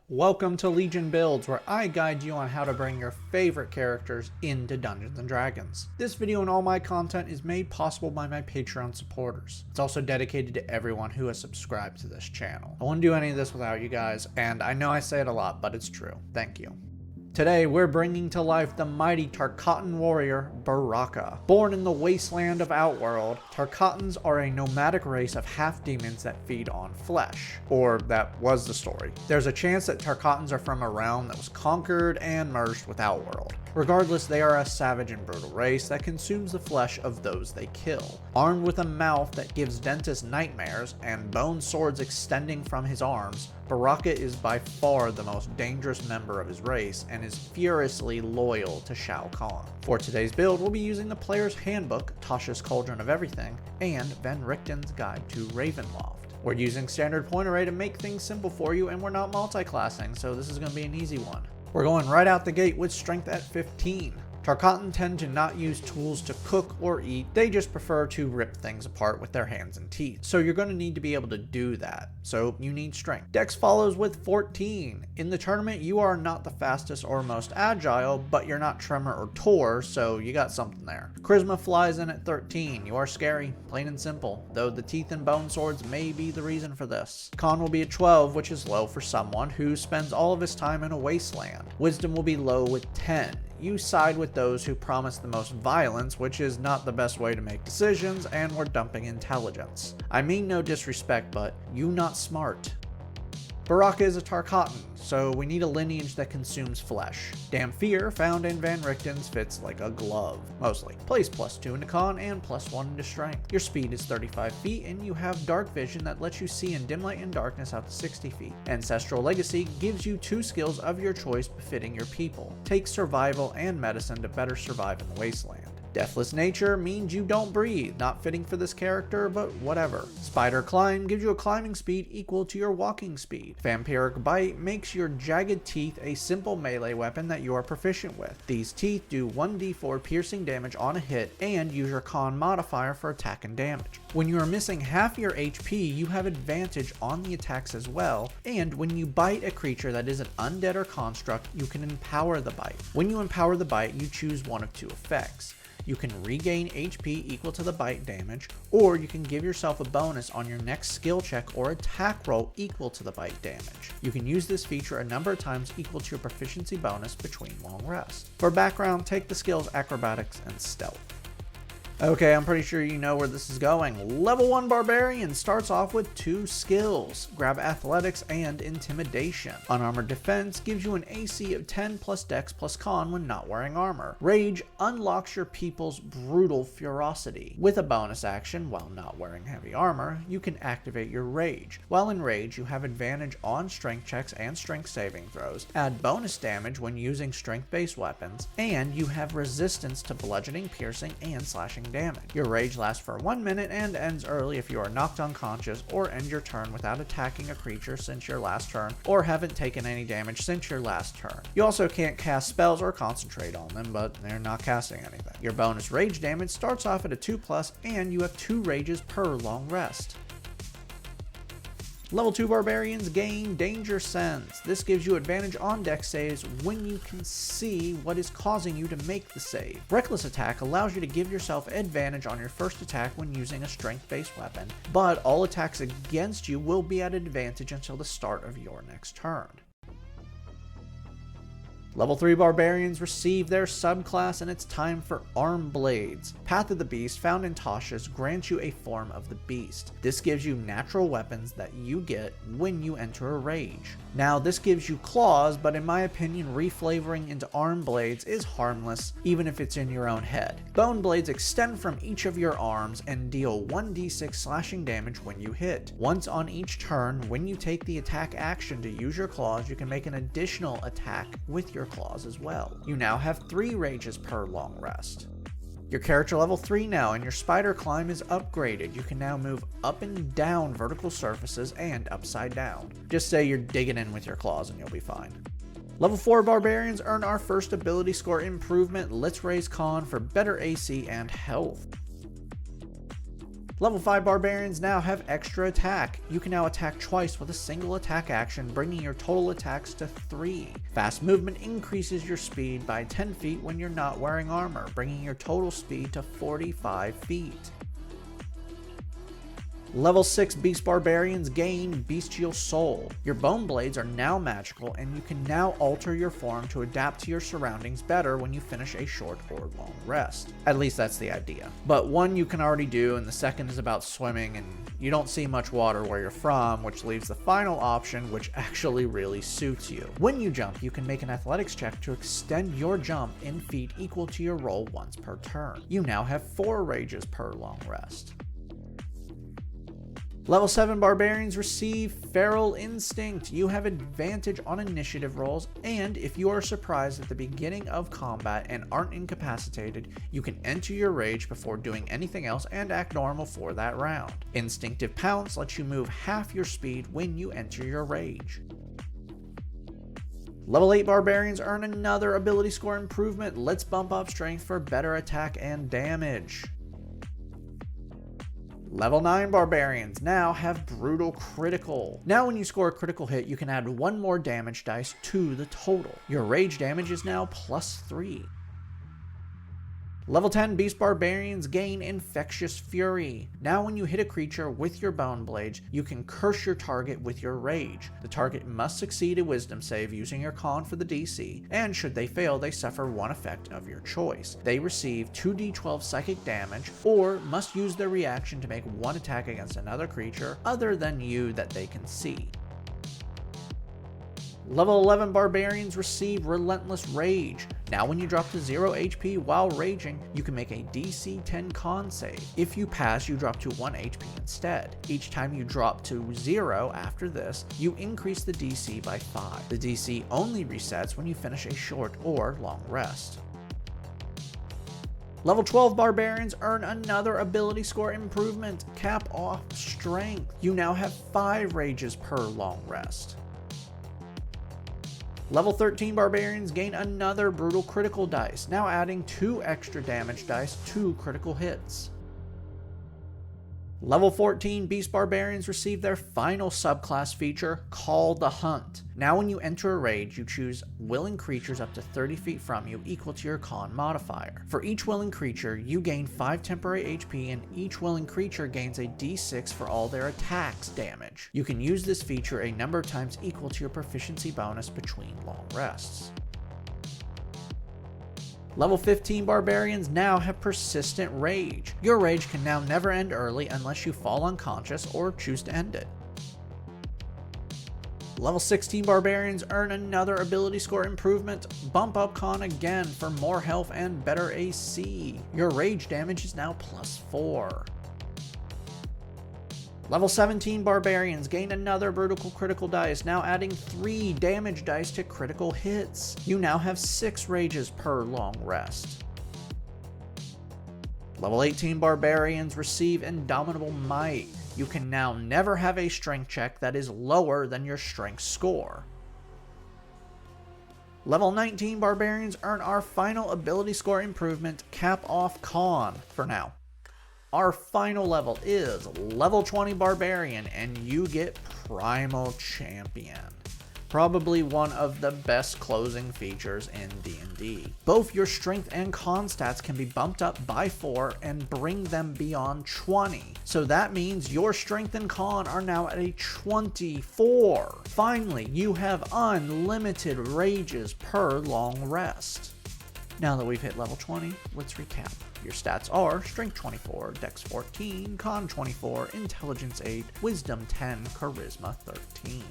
Welcome to Legion Builds, where I guide you on how to bring your favorite characters into Dungeons & Dragons. This video and all my content is made possible by my Patreon supporters. It's also dedicated to everyone who has subscribed to this channel. I wouldn't do any of this without you guys, and I know I say it a lot, but it's true. Thank you. Today, we're bringing to life the mighty Tarkatan warrior, Baraka. Born in the wasteland of Outworld, Tarkatans are a nomadic race of half-demons that feed on flesh. Or, that was the story. There's a chance that Tarkatans are from a realm that was conquered and merged with Outworld. Regardless, they are a savage and brutal race that consumes the flesh of those they kill. Armed with a mouth that gives dentists nightmares and bone swords extending from his arms, Baraka is by far the most dangerous member of his race and is furiously loyal to Shao Kahn. For today's build, we'll be using the player's handbook, Tasha's Cauldron of Everything, and Van Richten's Guide to Ravenloft. We're using standard point array to make things simple for you, and we're not multi-classing, so this is going to be an easy one. We're going right out the gate with strength at 15. Tarkatan tend to not use tools to cook or eat, they just prefer to rip things apart with their hands and teeth. So you're going to need to be able to do that, so you need strength. Dex follows with 14. In the tournament, you are not the fastest or most agile, but you're not Tremor or Tor, so you got something there. Charisma flies in at 13. You are scary, plain and simple, though the teeth and bone swords may be the reason for this. Con will be at 12, which is low for someone who spends all of his time in a wasteland. Wisdom will be low with 10. You side with those who promise the most violence, which is not the best way to make decisions, and we're dumping intelligence. I mean no disrespect, but you not smart. Baraka is a Tarkatan, so we need a lineage that consumes flesh. Damn Fear, found in Van Richten's, fits like a glove, mostly. Plays +2 into con and +1 into strength. Your speed is 35 feet, and you have dark vision that lets you see in dim light and darkness out to 60 feet. Ancestral Legacy gives you 2 skills of your choice befitting your people. Take survival and medicine to better survive in the wasteland. Deathless nature means you don't breathe, not fitting for this character, but whatever. Spider Climb gives you a climbing speed equal to your walking speed. Vampiric Bite makes your jagged teeth a simple melee weapon that you are proficient with. These teeth do 1d4 piercing damage on a hit and use your con modifier for attack and damage. When you are missing half your HP, you have advantage on the attacks as well, and when you bite a creature that is an undead or construct, you can empower the bite. When you empower the bite, you choose one of 2 effects. You can regain HP equal to the bite damage, or you can give yourself a bonus on your next skill check or attack roll equal to the bite damage. You can use this feature a number of times equal to your proficiency bonus between long rests. For background, take the skills Acrobatics and Stealth. Okay, I'm pretty sure you know where this is going. Level 1 Barbarian starts off with 2 skills. Grab Athletics and Intimidation. Unarmored Defense gives you an AC of 10 plus Dex plus Con when not wearing armor. Rage unlocks your people's brutal ferocity. With a bonus action, while not wearing heavy armor, you can activate your Rage. While in Rage, you have advantage on strength checks and strength saving throws, add bonus damage when using strength-based weapons, and you have resistance to bludgeoning, piercing, and slashing damage. Your rage lasts for 1 minute and ends early if you are knocked unconscious or end your turn without attacking a creature since your last turn or haven't taken any damage since your last turn. You also can't cast spells or concentrate on them, but they're not casting anything. Your bonus rage damage starts off at a 2+, and you have 2 rages per long rest. Level 2 Barbarians gain Danger Sense. This gives you advantage on dex saves when you can see what is causing you to make the save. Reckless Attack allows you to give yourself advantage on your first attack when using a strength-based weapon, but all attacks against you will be at advantage until the start of your next turn. Level 3 Barbarians receive their subclass, and it's time for Arm Blades. Path of the Beast, found in Tasha's, grants you a form of the beast. This gives you natural weapons that you get when you enter a rage. Now, this gives you claws, but in my opinion, reflavoring into Arm Blades is harmless, even if it's in your own head. Bone Blades extend from each of your arms and deal 1d6 slashing damage when you hit. Once on each turn, when you take the attack action to use your claws, you can make an additional attack with your claws as well. You now have 3 rages per long rest. Your character level 3 now, and your Spider Climb is upgraded. You can now move up and down vertical surfaces and upside down. Just say you're digging in with your claws and you'll be fine. Level 4 Barbarians earn our first ability score improvement. Let's raise Con for better AC and health. Level 5 Barbarians now have extra attack. You can now attack twice with a single attack action, bringing your total attacks to 3. Fast movement increases your speed by 10 feet when you're not wearing armor, bringing your total speed to 45 feet. Level 6 Beast Barbarians gain Bestial Soul. Your bone blades are now magical, and you can now alter your form to adapt to your surroundings better when you finish a short or long rest. At least that's the idea. But one you can already do, and the second is about swimming, and you don't see much water where you're from, which leaves the final option, which actually really suits you. When you jump, you can make an athletics check to extend your jump in feet equal to your roll once per turn. You now have 4 rages per long rest. Level 7 Barbarians receive Feral Instinct. You have advantage on initiative rolls, and if you are surprised at the beginning of combat and aren't incapacitated, you can enter your rage before doing anything else and act normal for that round. Instinctive Pounce lets you move half your speed when you enter your rage. Level 8 Barbarians earn another ability score improvement. Let's bump up strength for better attack and damage. Level 9 Barbarians now have Brutal Critical. Now when you score a critical hit, you can add 1 more damage dice to the total. Your rage damage is now +3. Level 10 Beast Barbarians gain Infectious Fury. Now when you hit a creature with your bone blades, you can curse your target with your rage. The target must succeed a wisdom save using your con for the DC, and should they fail, they suffer 1 effect of your choice. They receive 2d12 psychic damage, or must use their reaction to make 1 attack against another creature other than you that they can see. Level 11 Barbarians receive Relentless Rage. Now when you drop to 0 HP while raging, you can make a DC 10 con save. If you pass, you drop to 1 HP instead. Each time you drop to 0 after this, you increase the DC by 5. The DC only resets when you finish a short or long rest. Level 12 Barbarians earn another ability score improvement, Cap Off Strength. You now have 5 rages per long rest. Level 13 Barbarians gain another Brutal Critical dice, now adding 2 extra damage dice to critical hits. Level 14 Beast Barbarians receive their final subclass feature, Call the Hunt. Now when you enter a rage, you choose willing creatures up to 30 feet from you equal to your con modifier. For each willing creature, you gain 5 temporary HP, and each willing creature gains a d6 for all their attacks damage. You can use this feature a number of times equal to your proficiency bonus between long rests. Level 15 Barbarians now have Persistent Rage. Your rage can now never end early unless you fall unconscious or choose to end it. Level 16 Barbarians earn another ability score improvement, Bump Up Con again for more health and better AC. Your rage damage is now +4. Level 17 Barbarians gain another Brutal Critical dice, now adding 3 damage dice to critical hits. You now have 6 rages per long rest. Level 18 Barbarians receive Indomitable Might. You can now never have a strength check that is lower than your strength score. Level 19 Barbarians earn our final ability score improvement, Cap Off Con, for now. Our final level is level 20 Barbarian, and you get Primal Champion. Probably one of the best closing features in D&D. Both your strength and con stats can be bumped up by 4 and bring them beyond 20. So that means your strength and con are now at a 24. Finally, you have unlimited rages per long rest. Now that we've hit level 20, let's recap. Your stats are Strength 24, Dex 14, Con 24, Intelligence 8, Wisdom 10, Charisma 13.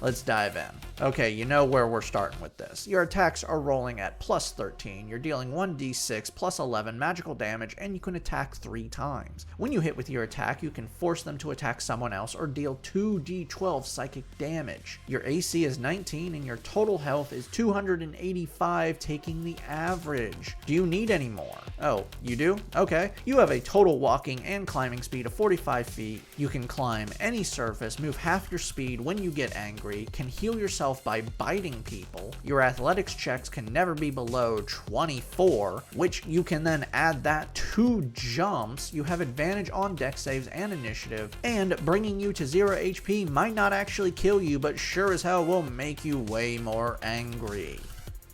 Let's dive in. Okay, you know where we're starting with this. Your attacks are rolling at +13. You're dealing 1d6 plus 11 magical damage, and you can attack 3 times. When you hit with your attack, you can force them to attack someone else or deal 2d12 psychic damage. Your AC is 19, and your total health is 285, taking the average. Do you need any more? Oh, you do? Okay. You have a total walking and climbing speed of 45 feet. You can climb any surface, move half your speed when you get angry, angry, can heal yourself by biting people, your athletics checks can never be below 24, which you can then add that to jumps, you have advantage on dex saves and initiative, and bringing you to 0 HP might not actually kill you, but sure as hell will make you way more angry.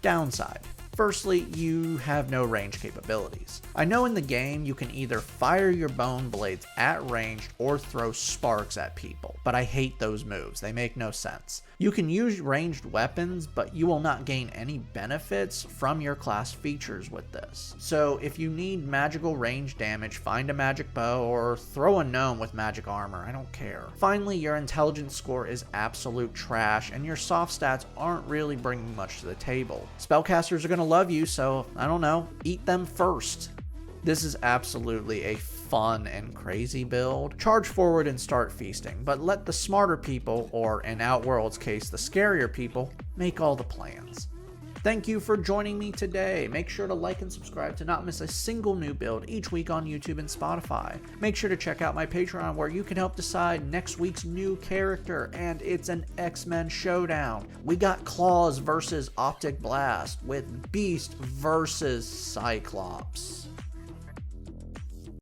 Downside. Firstly, you have no range capabilities. I know in the game you can either fire your bone blades at range or throw sparks at people, but I hate those moves, they make no sense. You can use ranged weapons, but you will not gain any benefits from your class features with this. So if you need magical range damage, find a magic bow or throw a gnome with magic armor, I don't care. Finally, your intelligence score is absolute trash and your soft stats aren't really bringing much to the table. Spellcasters are going to love you, so I don't know, eat them first. This is absolutely a fun and crazy build. Charge forward and start feasting, but let the smarter people, or in Outworld's case the scarier people, make all the plans. Thank you for joining me today. Make sure to like and subscribe to not miss a single new build each week on YouTube and Spotify. Make sure to check out my Patreon where you can help decide next week's new character, and it's an X-Men showdown. We got Claws versus Optic Blast with Beast versus Cyclops.